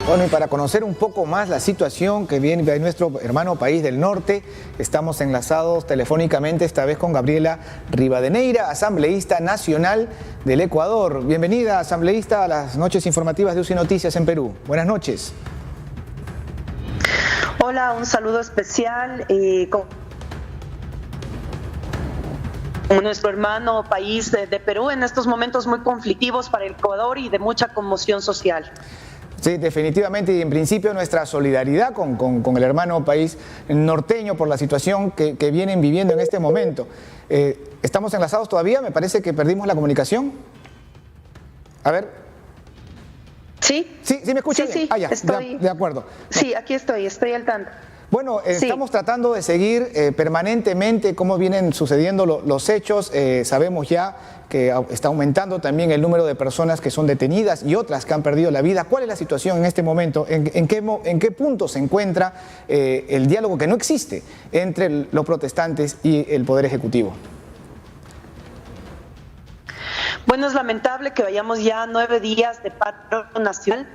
Bueno, y para conocer un poco más la situación que viene de nuestro hermano país del norte, estamos enlazados telefónicamente esta vez con Gabriela Rivadeneira, asambleísta nacional del Ecuador. Bienvenida, asambleísta, a las noches informativas de UCI Noticias en Perú. Buenas noches. Hola, un saludo especial con nuestro hermano país de Perú en estos momentos muy conflictivos para el Ecuador y de mucha conmoción social. Sí, definitivamente, y en principio nuestra solidaridad con el hermano país norteño por la situación que vienen viviendo en este momento. ¿Estamos enlazados todavía? Me parece que perdimos la comunicación. A ver. ¿Sí? ¿Sí me escuchan? Sí, ya, estoy... de acuerdo. Sí, aquí estoy al tanto. Bueno, estamos tratando de seguir permanentemente cómo vienen sucediendo los hechos. Sabemos ya que está aumentando también el número de personas que son detenidas y otras que han perdido la vida. ¿Cuál es la situación en este momento? ¿En qué punto se encuentra el diálogo que no existe entre los protestantes y el Poder Ejecutivo? Bueno, es lamentable que vayamos ya 9 días de paro nacional.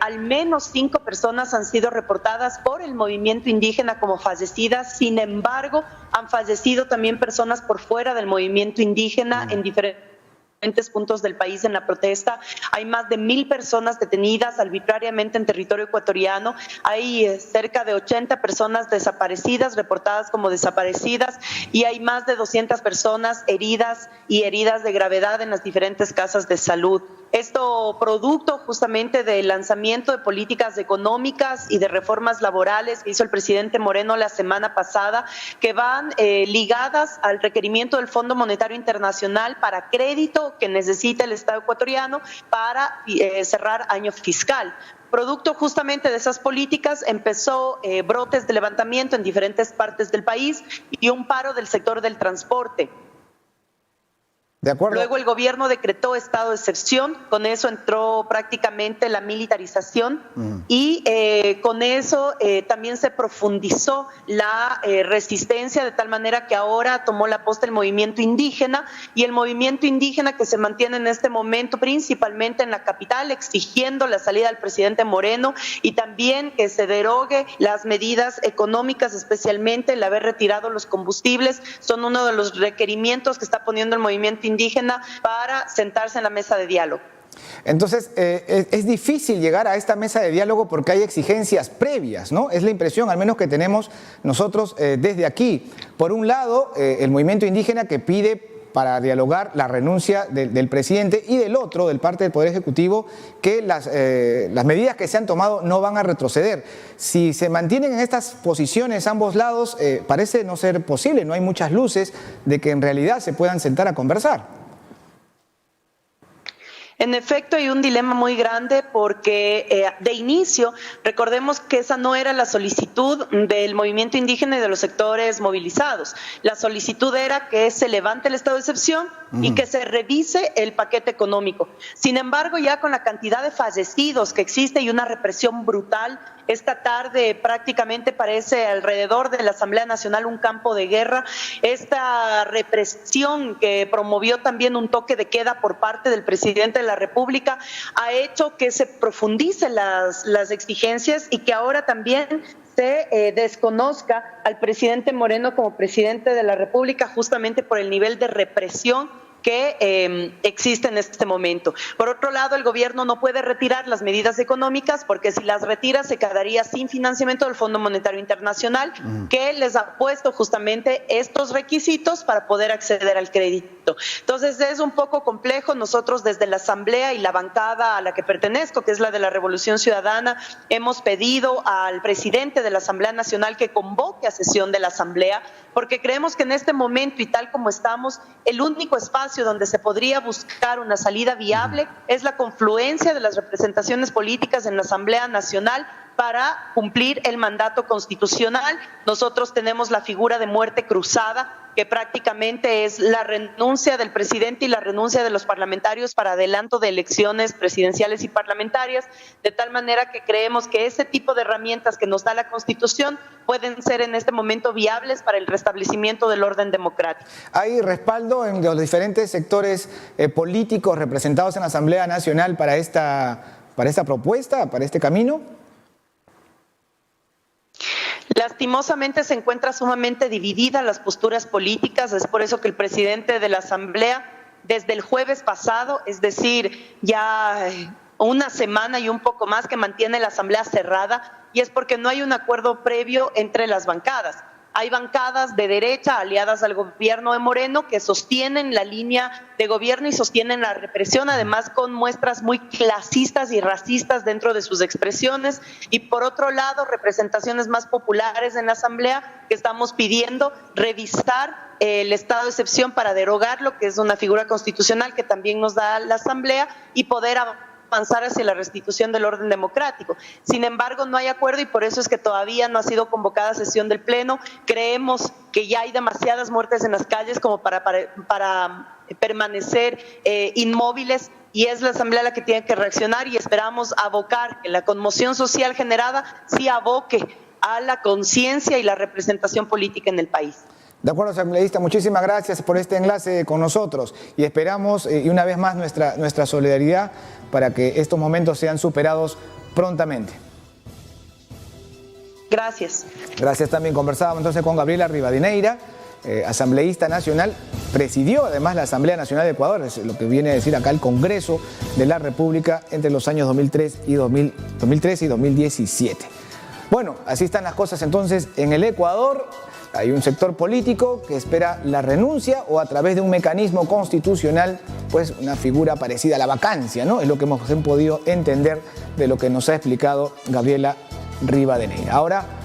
Al menos 5 personas han sido reportadas por el movimiento indígena como fallecidas. Sin embargo, han fallecido también personas por fuera del movimiento indígena en diferentes puntos del país en la protesta. Hay más de 1000 personas detenidas arbitrariamente en territorio ecuatoriano. Hay cerca de 80 personas desaparecidas, reportadas como desaparecidas, y hay más de 200 personas heridas y heridas de gravedad en las diferentes casas de salud. Esto producto justamente del lanzamiento de políticas económicas y de reformas laborales que hizo el presidente Moreno la semana pasada, que van ligadas al requerimiento del Fondo Monetario Internacional para crédito que necesita el Estado ecuatoriano para cerrar año fiscal. Producto justamente de esas políticas empezó brotes de levantamiento en diferentes partes del país y un paro del sector del transporte. De acuerdo. Luego el gobierno decretó estado de excepción, con eso entró prácticamente la militarización y con eso también se profundizó la resistencia, de tal manera que ahora tomó la posta el movimiento indígena, y el movimiento indígena que se mantiene en este momento principalmente en la capital, exigiendo la salida del presidente Moreno y también que se derogue las medidas económicas, especialmente el haber retirado los combustibles, son uno de los requerimientos que está poniendo el movimiento indígena para sentarse en la mesa de diálogo. Entonces, es difícil llegar a esta mesa de diálogo porque hay exigencias previas, ¿no? Es la impresión, al menos que tenemos nosotros desde aquí. Por un lado, el movimiento indígena que pide para dialogar la renuncia del presidente, y del otro, del parte del Poder Ejecutivo, que las medidas que se han tomado no van a retroceder. Si se mantienen en estas posiciones ambos lados, parece no ser posible, no hay muchas luces de que en realidad se puedan sentar a conversar. En efecto, hay un dilema muy grande porque de inicio, recordemos que esa no era la solicitud del movimiento indígena y de los sectores movilizados. La solicitud era que se levante el estado de excepción y que se revise el paquete económico. Sin embargo, ya con la cantidad de fallecidos que existe y una represión brutal, esta tarde prácticamente parece alrededor de la Asamblea Nacional un campo de guerra. Esta represión que promovió también un toque de queda por parte del presidente de la República ha hecho que se profundicen las exigencias y que ahora también se desconozca al presidente Moreno como presidente de la República, justamente por el nivel de represión que existe en este momento. Por otro lado, el gobierno no puede retirar las medidas económicas porque si las retira se quedaría sin financiamiento del Fondo Monetario Internacional, que les ha puesto justamente estos requisitos para poder acceder al crédito. Entonces es un poco complejo. Nosotros desde la Asamblea y la bancada a la que pertenezco, que es la de la Revolución Ciudadana, hemos pedido al presidente de la Asamblea Nacional que convoque a sesión de la Asamblea, porque creemos que en este momento y tal como estamos, el único espacio donde se podría buscar una salida viable es la confluencia de las representaciones políticas en la Asamblea Nacional para cumplir el mandato constitucional. Nosotros tenemos la figura de muerte cruzada, que prácticamente es la renuncia del presidente y la renuncia de los parlamentarios para adelanto de elecciones presidenciales y parlamentarias, de tal manera que creemos que ese tipo de herramientas que nos da la Constitución pueden ser en este momento viables para el restablecimiento del orden democrático. ¿Hay respaldo en los diferentes sectores políticos representados en la Asamblea Nacional para esta propuesta, para este camino? Lastimosamente se encuentra sumamente dividida las posturas políticas, es por eso que el presidente de la Asamblea, desde el jueves pasado, es decir, ya una semana y un poco más que mantiene la Asamblea cerrada, y es porque no hay un acuerdo previo entre las bancadas. Hay bancadas de derecha aliadas al gobierno de Moreno que sostienen la línea de gobierno y sostienen la represión, además con muestras muy clasistas y racistas dentro de sus expresiones. Y por otro lado, representaciones más populares en la Asamblea que estamos pidiendo revisar el estado de excepción para derogarlo, que es una figura constitucional que también nos da la Asamblea, y poder avanzar hacia la restitución del orden democrático. Sin embargo, no hay acuerdo y por eso es que todavía no ha sido convocada sesión del Pleno. Creemos que ya hay demasiadas muertes en las calles como para permanecer inmóviles, y es la Asamblea la que tiene que reaccionar, y esperamos abocar que la conmoción social generada sí aboque a la conciencia y la representación política en el país. De acuerdo, asambleísta, muchísimas gracias por este enlace con nosotros y esperamos, y una vez más, nuestra solidaridad para que estos momentos sean superados prontamente. Gracias. Gracias también. Conversábamos entonces con Gabriela Rivadeneira, asambleísta nacional, presidió además la Asamblea Nacional de Ecuador, es lo que viene a decir acá el Congreso de la República entre los años 2003 y 2017. Bueno, así están las cosas entonces en el Ecuador. Hay un sector político que espera la renuncia o a través de un mecanismo constitucional, pues una figura parecida a la vacancia, ¿no? Es lo que hemos podido entender de lo que nos ha explicado Gabriela Rivadeneira. Ahora